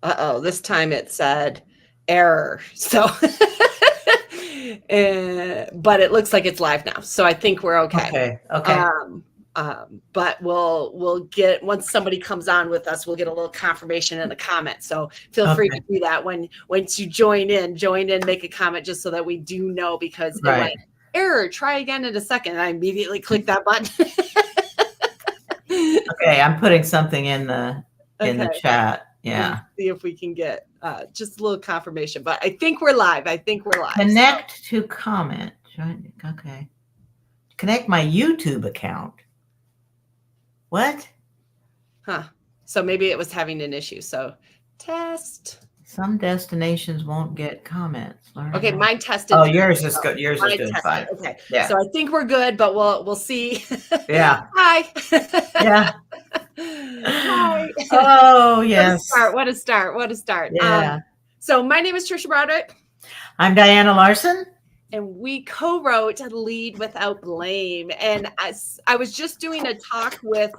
Uh-oh, this time it said error. So, but it looks like it's live now. So I think we're okay. Okay. But we'll get, once somebody comes on with us, we'll get a little confirmation in the comment. So feel free to do that once you join in, make a comment just so that we do know, because it went error, try again in a second. And I immediately clicked that button. Okay, I'm putting something in the chat. Yeah. Let's see if we can get just a little confirmation. But I think we're live. Connect to comment. Okay. Connect my YouTube account. What? Huh. So maybe it was having an issue. So test. Some destinations won't get comments. Okay, mine tested. Oh, yours is good. Yours is doing fine. Okay. Yeah. So I think we're good, but we'll see. Yeah. Hi. Yeah. Hi. Oh, yes. What a start. Yeah. So my name is Tricia Broderick. I'm Diana Larsen. And we co-wrote Lead Without Blame. And I was just doing a talk with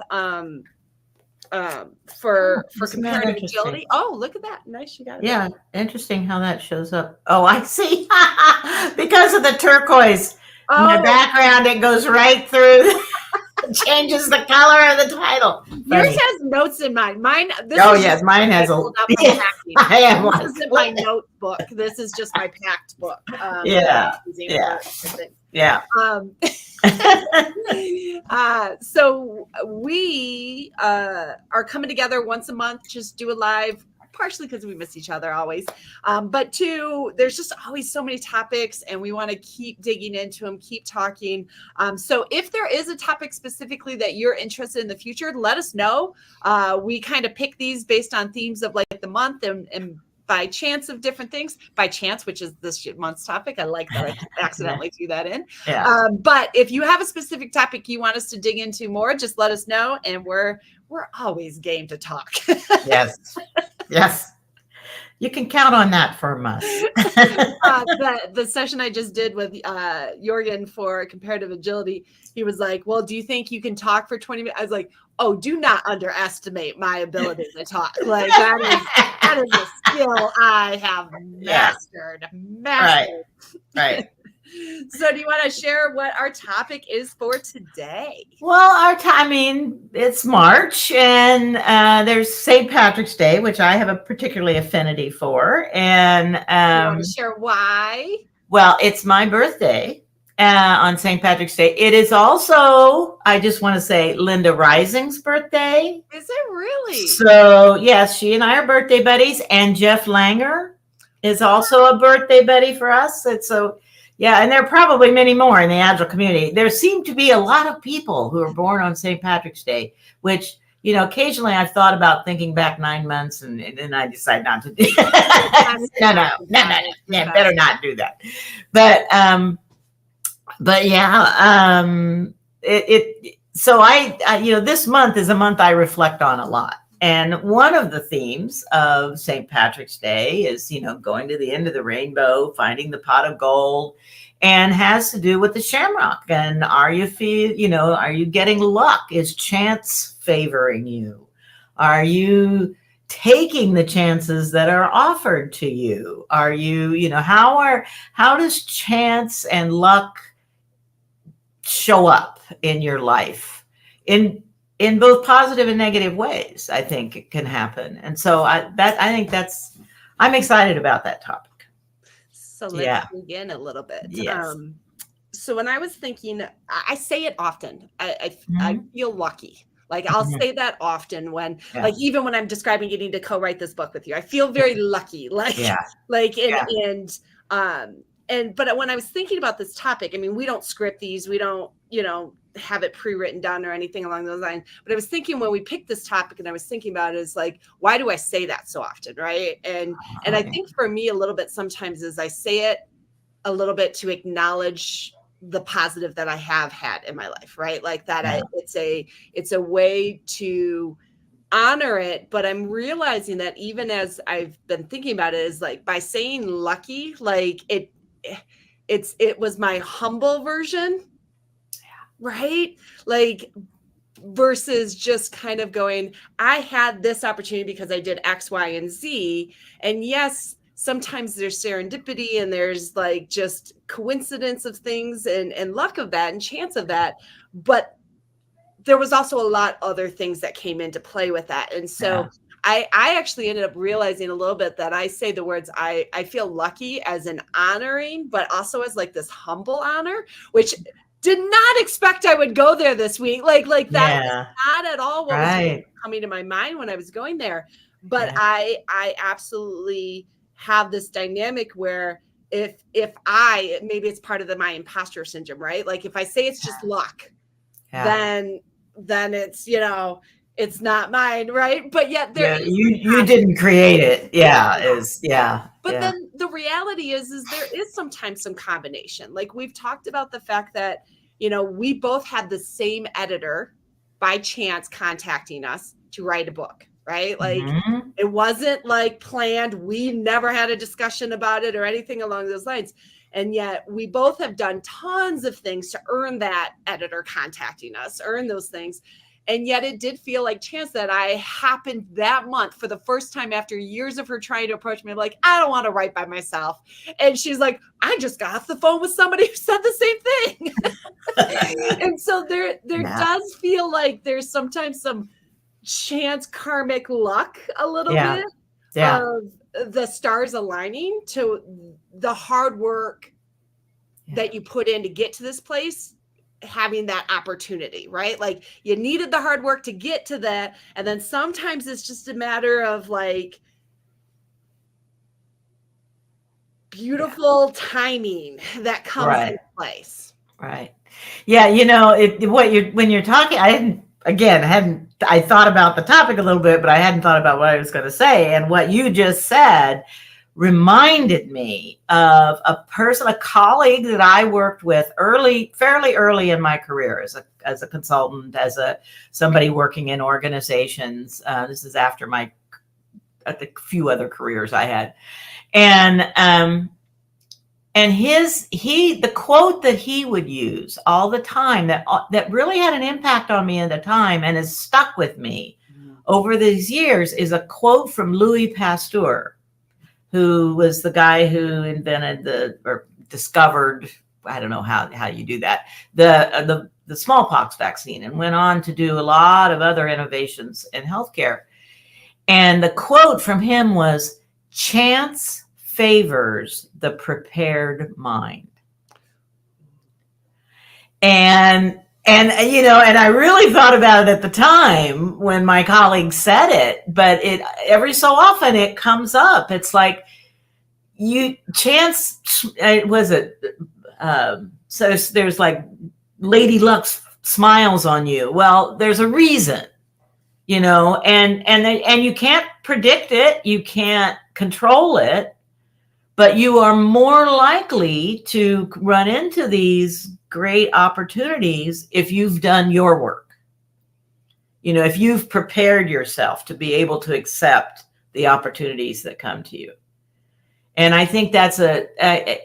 for comparative agility. Oh, look at that. Nice, you got it. Yeah, interesting how that shows up. Oh, I see. Because of the turquoise. In the background, it goes right through. Changes the color of the title. Yours has notes in mine. Mine has a. I am. This isn't my notebook. This is just my packed book. Yeah. So we are coming together once a month, just do a live, partially because we miss each other always. But two, there's just always so many topics and we want to keep digging into them, keep talking. So if there is a topic specifically that you're interested in the future, let us know. We kind of pick these based on themes of like the month and by chance of different things, by chance, which is this month's topic. I like that I accidentally threw that in. Yeah. But if you have a specific topic you want us to dig into more, just let us know. And we're always game to talk. Yes. Yes. You can count on that from us. The session I just did with Jorgen for comparative agility, he was like, well, do you think you can talk for 20 minutes? I was like, oh, do not underestimate my ability to talk. Like that is a skill I have mastered. Right. So do you want to share what our topic is for today? Well, it's March and there's St. Patrick's Day, which I have a particularly affinity for. And you want to share why? Well, it's my birthday on St. Patrick's Day. It is also, I just want to say, Linda Rising's birthday. Is it really? So, yes, she and I are birthday buddies. And Jeff Langer is also a birthday buddy for us. Yeah, and there are probably many more in the Agile community. There seem to be a lot of people who are born on St. Patrick's Day, which, occasionally I've thought about thinking back 9 months and then I decide not to do that. No, better not do that. But yeah, so I this month is a month I reflect on a lot. And one of the themes of St. Patrick's Day is, going to the end of the rainbow, finding the pot of gold, and has to do with the shamrock. And are you getting luck? Is chance favoring you? Are you taking the chances that are offered to you? Are you, how does chance and luck show up in your life? In both positive and negative ways, I think it can happen. And so I'm excited about that topic. So let's begin a little bit. Yes. So when I was thinking, I say it often, I feel lucky. Like I'll say that often when, even when I'm describing getting to co-write this book with you, I feel very lucky. But when I was thinking about this topic, we don't script these, we don't, have it pre-written down or anything along those lines. But I was thinking when we picked this topic and I was thinking about it is like, why do I say that so often? Right. And I think for me a little bit sometimes is I say it a little bit to acknowledge the positive that I have had in my life. Right. Like that. It's a way to honor it. But I'm realizing that even as I've been thinking about it is like by saying lucky, like it was my humble version. Right? Like versus just kind of going, I had this opportunity because I did X, Y, and Z. And yes, sometimes there's serendipity and there's like just coincidence of things and luck of that and chance of that. But there was also a lot other things that came into play with that. And so I actually ended up realizing a little bit that I say the words, I feel lucky as an honoring, but also as like this humble honor, which did not expect I would go there this week. Like that was not at all what was really coming to my mind when I was going there. But I absolutely have this dynamic where if maybe it's part of my imposter syndrome, right? Like if I say it's just luck, then it's, it's not mine, right? But yet you didn't create it. But then the reality is there is sometimes some combination. Like we've talked about the fact that, we both had the same editor by chance contacting us to write a book, right? Like it wasn't like planned. We never had a discussion about it or anything along those lines. And yet we both have done tons of things to earn that editor contacting us, earn those things. And yet it did feel like chance that I happened that month for the first time after years of her trying to approach me. I'm like, I don't want to write by myself. And she's like, I just got off the phone with somebody who said the same thing. And so there does feel like there's sometimes some chance karmic luck a little bit of the stars aligning to the hard work that you put in to get to this place, having that opportunity, right? Like you needed the hard work to get to that. And then sometimes it's just a matter of like beautiful timing that comes into place. Right. Yeah. When you're talking, I thought about the topic a little bit, but I hadn't thought about what I was going to say. And what you just said reminded me of a colleague that I worked with fairly early in my career as a consultant, as somebody working in organizations. This is after a few other careers I had. And the quote that he would use all the time that really had an impact on me at the time and has stuck with me over these years is a quote from Louis Pasteur, who was the guy who invented or discovered, I don't know how you do that, the smallpox vaccine, and went on to do a lot of other innovations in healthcare. And the quote from him was, "Chance favors the prepared mind." And I really thought about it at the time when my colleague said it, but every so often it comes up. It's like so there's like Lady Luck smiles on you. Well, there's a reason, and you can't predict it. You can't control it, but you are more likely to run into these great opportunities if you've done your work. If you've prepared yourself to be able to accept the opportunities that come to you. And I think that's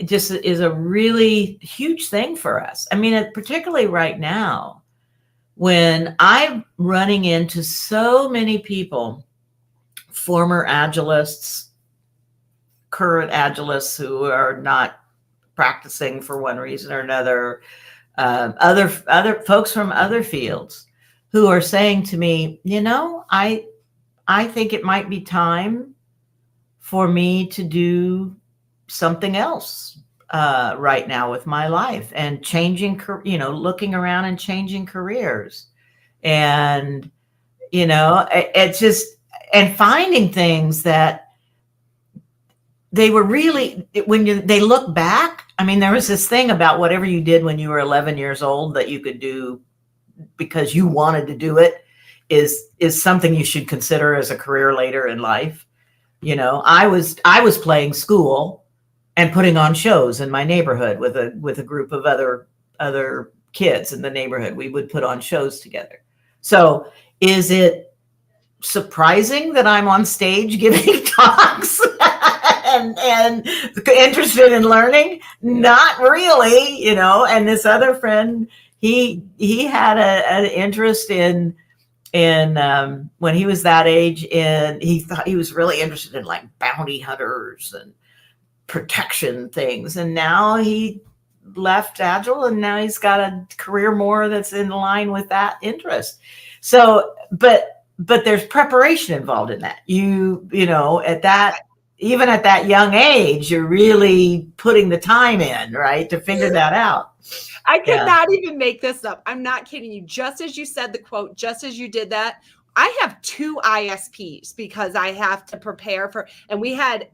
just is a really huge thing for us. I mean, particularly right now, when I'm running into so many people, former Agilists, current Agilists who are not practicing for one reason or another, other folks from other fields who are saying to me, I think it might be time for me to do something else right now with my life, and looking around and changing careers, and it's just, and finding things that they were really, they look back. I mean, there was this thing about whatever you did when you were 11 years old that you could do because you wanted to do it is something you should consider as a career later in life. I was playing school and putting on shows in my neighborhood with a group of other kids in the neighborhood. We would put on shows together. So is it surprising that I'm on stage giving talks and interested in learning? Not really, and this other friend, he had an interest in when he was that age, and he thought he was really interested in like bounty hunters and protection things. And now he left Agile, and now he's got a career more that's in line with that interest. So, but there's preparation involved in that. You know, at that, even at that young age, you're really putting the time in, right, to figure that out. I could not even make this up. I'm not kidding you. Just as you said the quote, just as you did that, I have 2 ISPs because I have to prepare for, and we have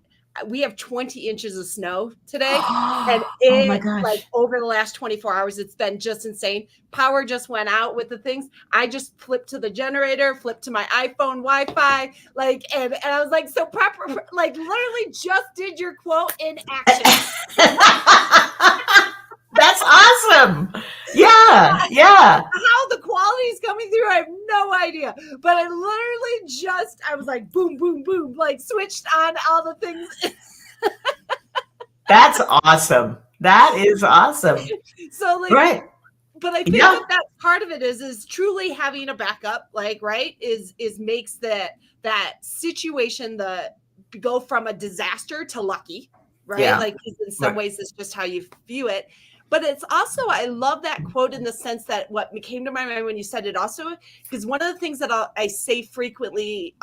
20 inches of snow today. And oh my gosh. like over the last 24 hours, it's been just insane. Power just went out with the things. I just flipped to the generator, flipped to my iPhone Wi-Fi, like, and I was like, so proper, like literally just did your quote in action. That's awesome. Yeah. How the quality is coming through, I have no idea. But I literally I was like, boom, boom, boom, like switched on all the things. That's awesome. That is awesome. So like, right. But I think that that's part of it is truly having a backup, like, right, is makes that situation go from a disaster to lucky, right? Yeah. Like in some ways, it's just how you view it. But it's also, I love that quote in the sense that what came to my mind when you said it also, because one of the things that I say frequently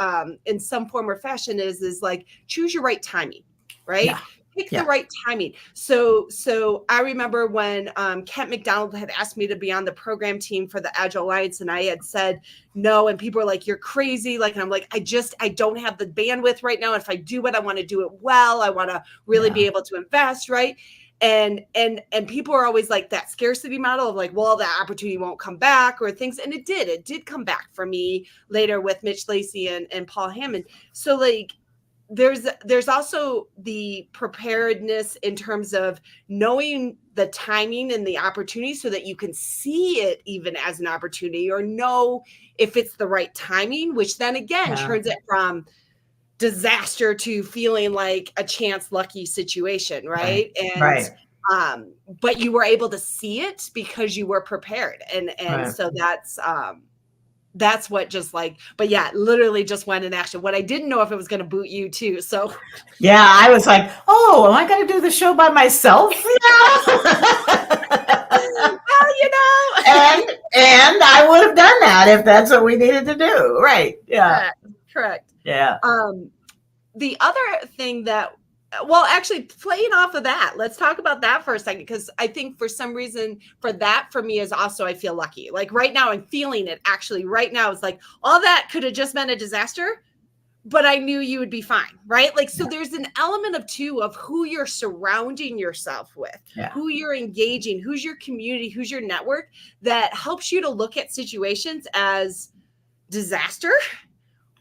in some form or fashion is like, choose your right timing, right? Yeah. Pick the right timing. So I remember when Kent McDonald had asked me to be on the program team for the Agile Alliance, and I had said no, and people were like, "You're crazy!" Like, and I'm like, I don't have the bandwidth right now. If I do it, I want to do it well. I want to really be able to invest, right? And people are always like that scarcity model of like, well, that opportunity won't come back or things, and it did come back for me later with Mitch Lacey and Paul Hammond. So like, there's also the preparedness in terms of knowing the timing and the opportunity so that you can see it even as an opportunity or know if it's the right timing, which then again turns it from disaster to feeling like a chance lucky situation, right? But you were able to see it because you were prepared, and so that's what just like, but yeah, literally just went in action. What I didn't know if it was going to boot you too. So yeah, I was like, oh, am I going to do the show by myself? Well, you know, and I would have done that if that's what we needed to do. Right. Yeah. Correct. Yeah. The other thing that, well, actually playing off of that, let's talk about that for a second, because I think for some reason for me is also, I feel lucky. Like right now I'm feeling it actually right now. It's like all that could have just been a disaster, but I knew you would be fine. Right. Like, so there's an element of who you're surrounding yourself with, who you're engaging, who's your community, who's your network that helps you to look at situations as disaster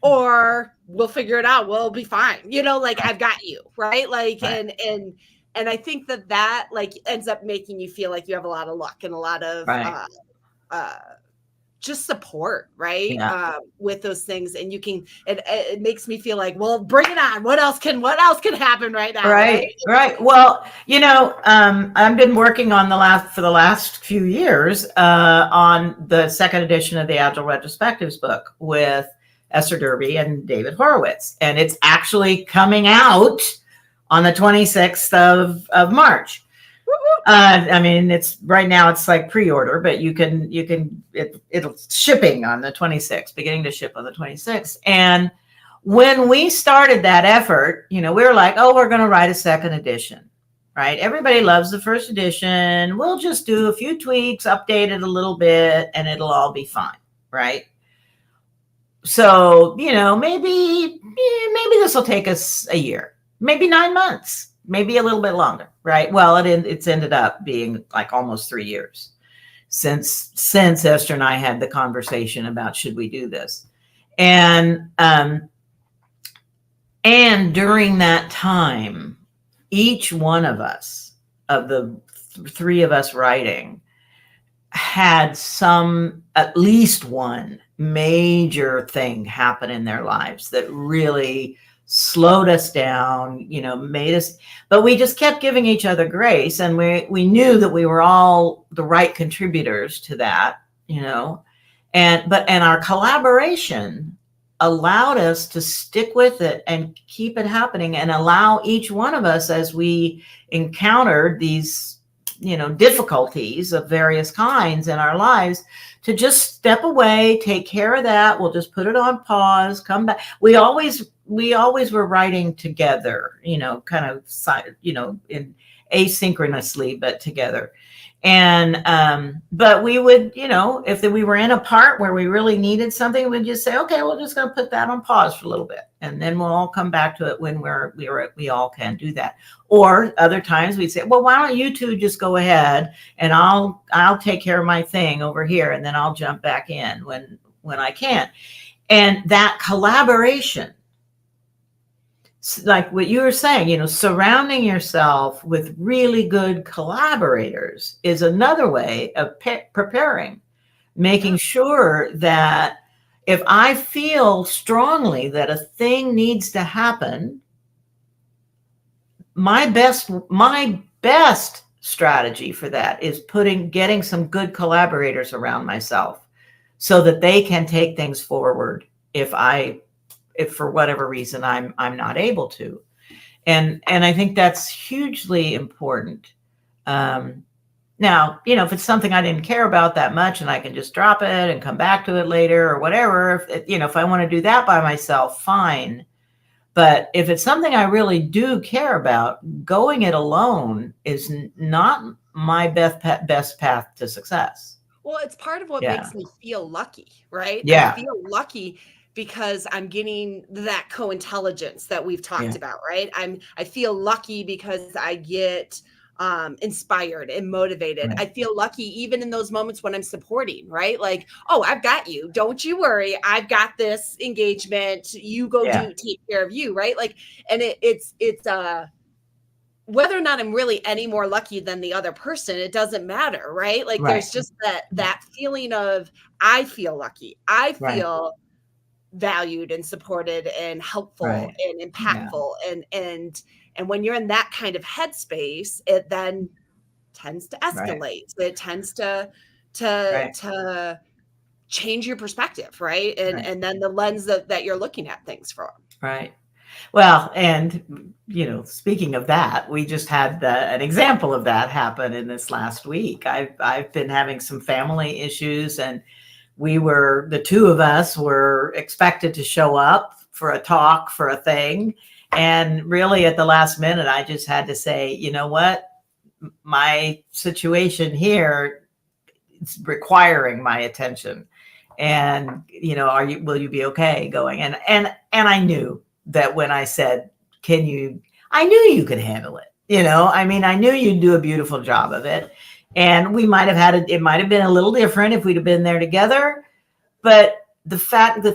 or we'll figure it out. We'll be fine. You know, like I've got you, right? Like, and I think that like ends up making you feel like you have a lot of luck and a lot of just support, right? With those things. And you can, it makes me feel like, well, bring it on. What else can happen right now? Right. Well, you know, I've been working on for the last few years on the second edition of the Agile Retrospectives book with Esther Derby and David Horowitz. And it's actually coming out on the 26th of March. I mean, it's right now it's like pre-order, but it'll shipping on the 26th, beginning to ship on the 26th. And when we started that effort, you know, we were like, oh, we're going to write a second edition, right? Everybody loves the first edition. We'll just do a few tweaks, update it a little bit, and it'll all be fine, right? So, you know, maybe this will take us a year, maybe 9 months, maybe a little bit longer, right? Well, it's ended up being like almost 3 years since Esther and I had the conversation about should we do this, and during that time, each one of us, of the three of us writing, had at least one major thing happen in their lives that really slowed us down, made us, but we just kept giving each other grace. And we knew that we were all the right contributors to that, and our collaboration allowed us to stick with it and keep it happening, and allow each one of us, as we encountered these, difficulties of various kinds in our lives, to just step away, take care of that. We'll just put it on pause, come back. We always were writing together, kind of, in asynchronously, but together. And, but we would, if we were in a part where we really needed something, we'd just say, okay, we're just going to put that on pause for a little bit. And then we'll all come back to it when we all can do that. Or other times we'd say, well, why don't you two just go ahead and I'll take care of my thing over here. And then I'll jump back in when I can. And that collaboration, like what you were saying, surrounding yourself with really good collaborators is another way of preparing, making sure that if I feel strongly that a thing needs to happen, my best strategy for that is getting some good collaborators around myself so that they can take things forward if for whatever reason I'm not able to. And I think that's hugely important. Now, if it's something I didn't care about that much and I can just drop it and come back to it later or whatever, if I want to do that by myself, fine. But if it's something I really do care about, going it alone is not my best path to success. Well, it's part of what makes me feel lucky, right? Yeah. I feel lucky because I'm getting that co-intelligence that we've talked about, right? I feel lucky because I get inspired and motivated. Right. I feel lucky even in those moments when I'm supporting, right? Like, oh, I've got you. Don't you worry. I've got this engagement. You go take care of you, right? Like, and it's whether or not I'm really any more lucky than the other person, it doesn't matter, right? Like there's just that feeling of, I feel lucky. I feel valued and supported and helpful and impactful. And when you're in that kind of headspace, it then tends to escalate. It tends to change your perspective, right? And then the lens that you're looking at things from. Right. Well, and, speaking of that, we just had an example of that happen in this last week. I've been having some family issues, and the two of us were expected to show up for a talk for a thing. And really at the last minute, I just had to say, you know what, my situation here is requiring my attention. And, will you be okay going? And I knew that when I said, I knew you could handle it. I knew you'd do a beautiful job of it. And we might have it might have been a little different if we'd have been there together. But the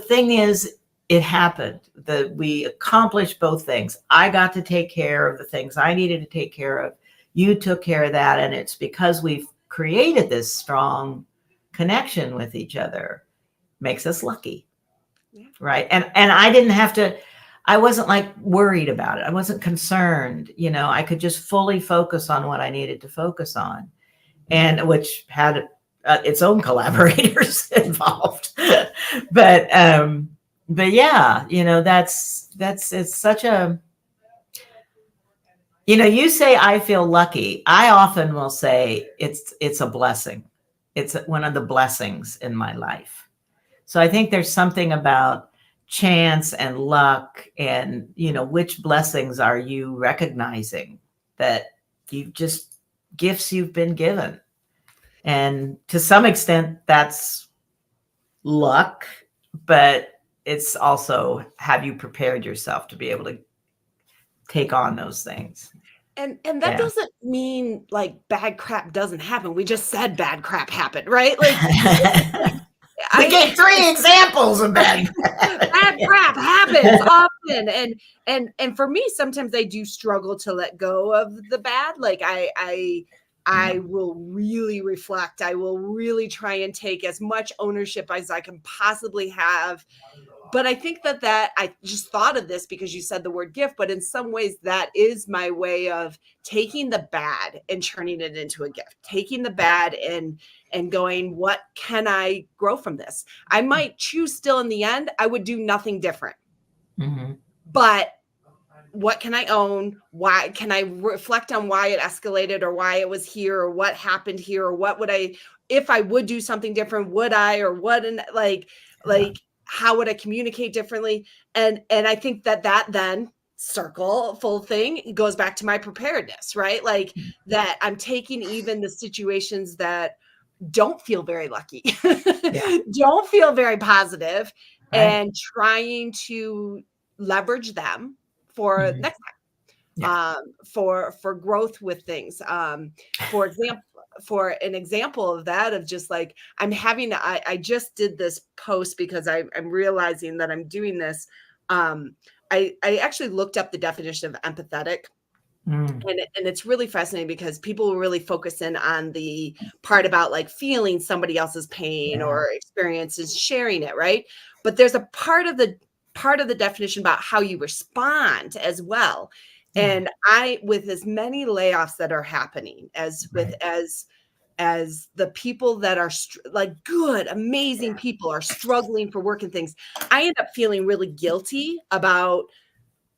thing is, it happened that we accomplished both things. I got to take care of the things I needed to take care of. You took care of that. And it's because we've created this strong connection with each other, makes us lucky. Yeah. Right. And I wasn't like worried about it. I wasn't concerned. I could just fully focus on what I needed to focus on, and which had its own collaborators involved. But yeah, it's such a, you say, I feel lucky. I often will say it's a blessing. It's one of the blessings in my life. So I think there's something about chance and luck and, which blessings are you recognizing that gifts you've been given. And to some extent that's luck, but it's also, have you prepared yourself to be able to take on those things? And that doesn't mean like bad crap doesn't happen. We just said bad crap happened, right? Like we gave 3 examples of bad crap happens often. And for me, sometimes I do struggle to let go of the bad. Like I will really reflect. I will really try and take as much ownership as I can possibly have But I think that I just thought of this because you said the word gift, but in some ways that is my way of taking the bad and turning it into a gift, taking the bad and going, what can I grow from this? I might choose still in the end, I would do nothing different. Mm-hmm. But what can I own? Why can I reflect on why it escalated or why it was here or what happened here or what would I, if I would do something different, would I, or wouldn't, like, how would I communicate differently? And I think that then circle full thing goes back to my preparedness, right? Like that I'm taking even the situations that don't feel very lucky, don't feel very positive, and trying to leverage them for next time, for growth with things. For an example of that, of just like I just did this post because I'm realizing that I'm doing this. I actually looked up the definition of empathetic. And it's really fascinating because people really focus in on the part about like feeling somebody else's pain or experiences, sharing it, right? But there's a part of the definition about how you respond as well. And with as many layoffs that are happening as the people that are like good, amazing people are struggling for work and things, I end up feeling really guilty about,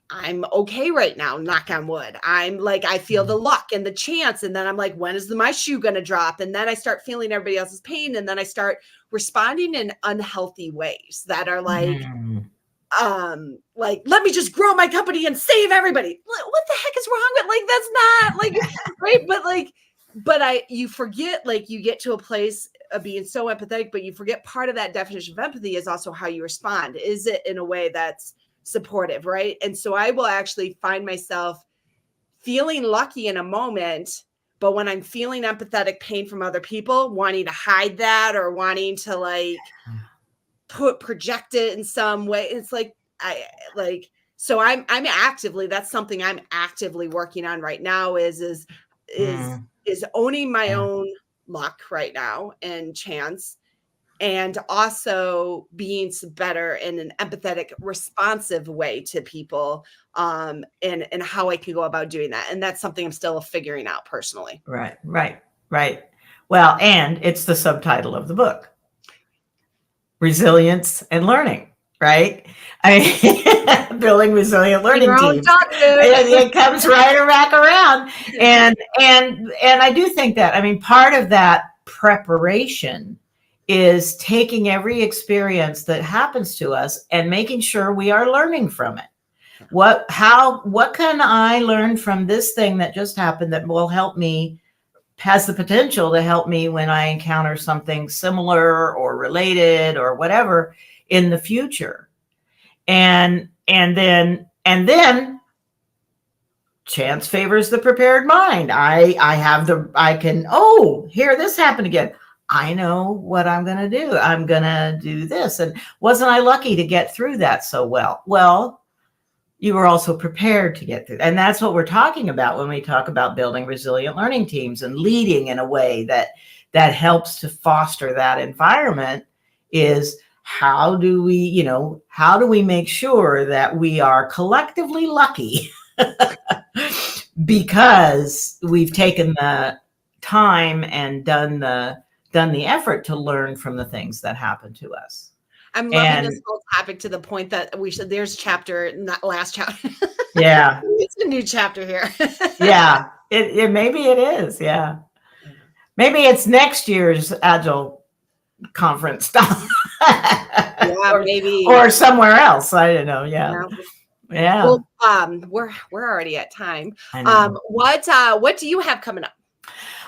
I'm okay right now, knock on wood. I'm like, I feel the luck and the chance. And then I'm like, when is my shoe going to drop? And then I start feeling everybody else's pain. And then I start responding in unhealthy ways that are like, let me just grow my company and save everybody. What the heck is wrong with, like, that's not like, right. But you forget, like, you get to a place of being so empathetic, but you forget part of that definition of empathy is also how you respond. Is it in a way that's supportive, right? And so I will actually find myself feeling lucky in a moment, but when I'm feeling empathetic pain from other people, wanting to hide that or wanting to like project it in some way, it's like so I'm actively, that's something I'm actively working on right now is owning my own luck right now and chance, and also being better in an empathetic, responsive way to people, and how I can go about doing that. And that's something I'm still figuring out personally. Right. Well, and it's the subtitle of the book, Resilience and Learning, right? I mean, building resilient learning teams. It comes right back around. And I do think that, I mean, part of that preparation is taking every experience that happens to us and making sure we are learning from it. What can I learn from this thing that just happened that will help me, has the potential to help me when I encounter something similar or related or whatever in the future? And then chance favors the prepared mind. I can hear this happen again. I know what I'm going to do. I'm going to do this. And wasn't I lucky to get through that so well? Well, you were also prepared to get through. And that's what we're talking about when we talk about building resilient learning teams and leading in a way that helps to foster that environment. Is how do we make sure that we are collectively lucky because we've taken the time and done the effort to learn from the things that happen to us. I'm loving this whole topic to the point that there's chapter, not last chapter. Yeah. It's a new chapter here. Yeah. It maybe it is. Yeah. Maybe it's next year's Agile conference stuff. Yeah, maybe. Or somewhere else. I don't know. Yeah. Yeah. Well, we're already at time. What do you have coming up?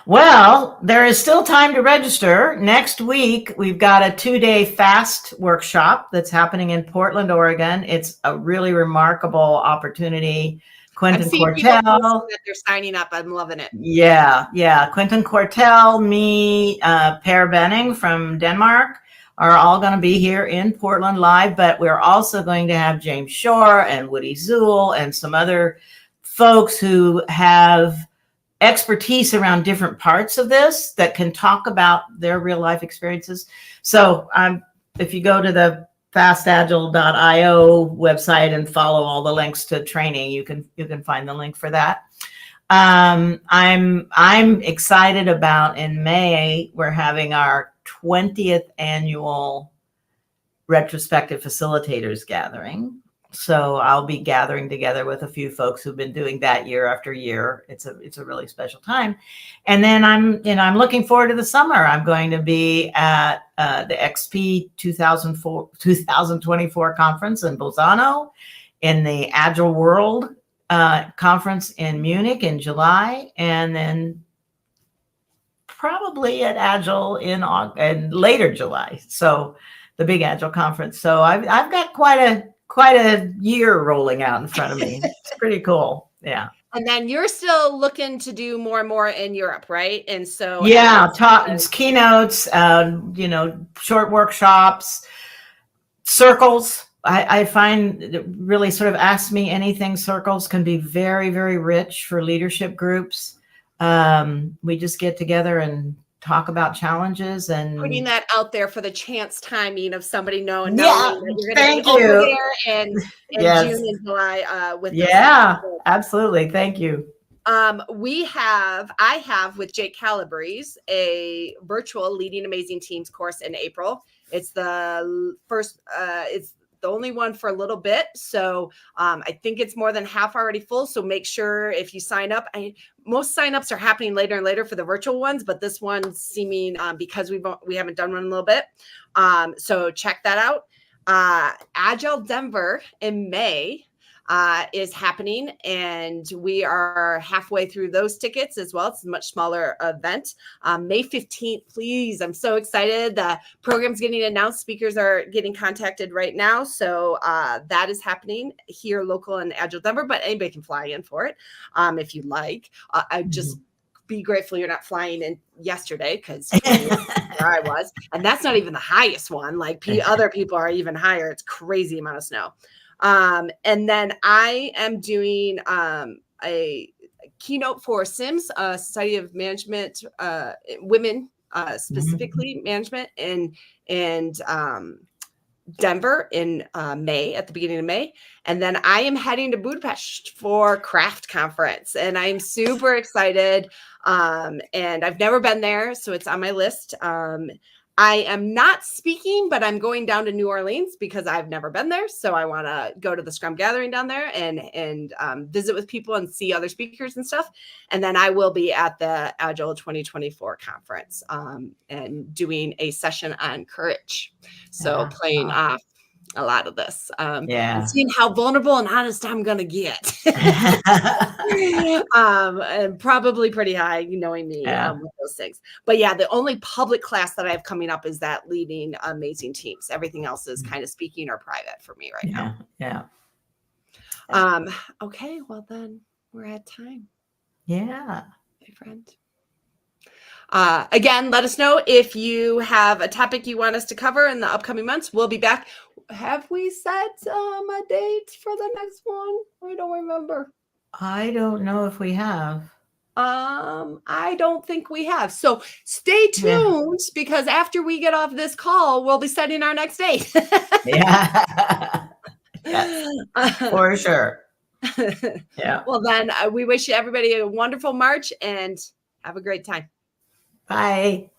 Well, there is still time to register. Next week, we've got a 2-day fast workshop that's happening in Portland, Oregon. It's a really remarkable opportunity. Quentin Cortell. That they're signing up. I'm loving it. Yeah. Quentin Cortell, me, Per Benning from Denmark are all going to be here in Portland live, but we're also going to have James Shore and Woody Zuhl and some other folks who have expertise around different parts of this that can talk about their real life experiences. So if you go to the fastagile.io website and follow all the links to training. You can find the link for that. I'm excited about in May, we're having our 20th annual retrospective facilitators gathering. So I'll be gathering together with a few folks who've been doing that year after year. It's a really special time. And then I'm looking forward to the summer. I'm going to be at the XP 2024 conference in Bolzano, in the Agile World conference in Munich in July, and then probably at Agile in later July. So the big Agile conference. So I've got quite a year rolling out in front of me. It's pretty cool. Yeah. And then you're still looking to do more and more in Europe, right? And so keynotes, short workshops, circles. I find really sort of ask me anything circles can be very, very rich for leadership groups. We just get together and talk about challenges and putting that out there for the chance timing of somebody knowing yeah, that you're going to be over there in yes. June and July with absolutely. Thank you. I have with Jake Calabrese a virtual Leading Amazing Teams course in April. It's the first it's the only one for a little bit. So I think it's more than half already full. So make sure if you sign up, most signups are happening later and later for the virtual ones, but this one's seeming because we haven't done one in a little bit. So check that out. Agile Denver in May is happening, and we are halfway through those tickets as well. It's a much smaller event. May 15th, please. I'm so excited. The program's getting announced. Speakers are getting contacted right now. So that is happening here local in Agile Denver, but anybody can fly in for it if you like. I just be grateful you're not flying in yesterday because where I was. And that's not even the highest one. Like other people are even higher. It's crazy amount of snow. And then I am doing a keynote for SIMS, Society of Management, Women, specifically management in Denver in May, at the beginning of May. And then I am heading to Budapest for Craft Conference, and I'm super excited. And I've never been there, so it's on my list. I am not speaking, but I'm going down to New Orleans because I've never been there. So I want to go to the Scrum Gathering down there and visit with people and see other speakers and stuff. And then I will be at the Agile 2024 conference and doing a session on courage. So playing off a lot of this and seeing how vulnerable and honest I'm going to get. And probably pretty high, knowing me with those things. But yeah, the only public class that I have coming up is that Leading Amazing Teams. Everything else is kind of speaking or private for me right now. Yeah. Okay, well then we're at time. Yeah, my friend. Again, let us know if you have a topic you want us to cover in the upcoming months. We'll be back. Have we set a date for the next one? I don't remember. I don't know if we have. I don't think we have. So stay tuned because after we get off this call, we'll be setting our next date. Yes, for sure. Well, then we wish everybody a wonderful March and have a great time. Bye.